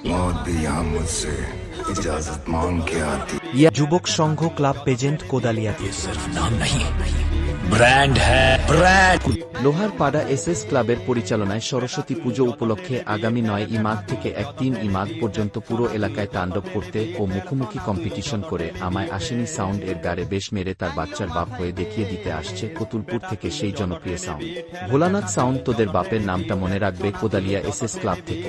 मौत भी यहाँ मुझसे इजाजत मांग के आती। যুবক সংঘ ক্লাব পেজেন্ট কোদালিয়া सिर्फ नाम नहीं ब्रांड है ब्रांड। লোহারপাড়া এসএস ক্লাবের পরিচালনায় সরস্বতী পুজো উপলক্ষে আগামী 9 মাঘ থেকে 3 মাঘ পর্যন্ত পুরো এলাকায় তাণ্ডব করতে ও মুখোমুখি কম্পিটিশন করে আমায় আসেনি সাউন্ড এর গাড়ে বেশ মেরে তার বাচ্চার বাপ হয়ে দেখিয়ে দিতে আসছে কতুলপুর থেকে সেই জনপ্রিয় সাউন্ড। ভোলানাথ সাউন্ড তোদের বাপের নামটা মনে রাখবে কোদালিয়া এসএস ক্লাব থেকে।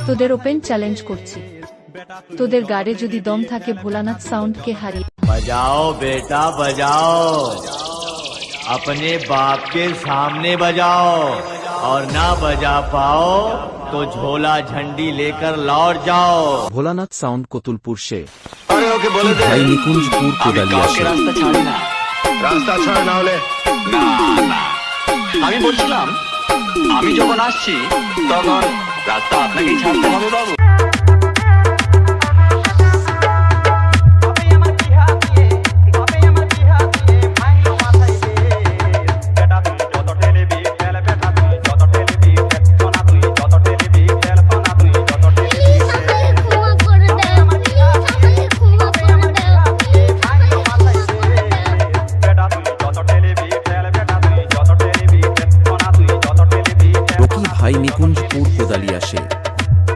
তোদের ওপেন চ্যালেঞ্জ করছি, তোদের গাড়ে যদি দম থাকে ভোলানাথ সাউন্ডকে হারিয়ে बजाओ बेटा बजाओ, अपने बाप के सामने बजाओ, और ना बजा पाओ तो झोला झंडी लेकर लौट जाओ। ভোলানাথ সাউন্ড কতুলপুর সে अरे ओके बोले दे ভাই নিকুঞ্জপুর কোদালিয়া সে। रास्ता ছাড়ে না। रास्ता छाड़ ना होले না না, আমি বলছিলাম আমি যখন আসছি তখন রাস্তা আপনাকেই ছাড়তে হবে বাবু।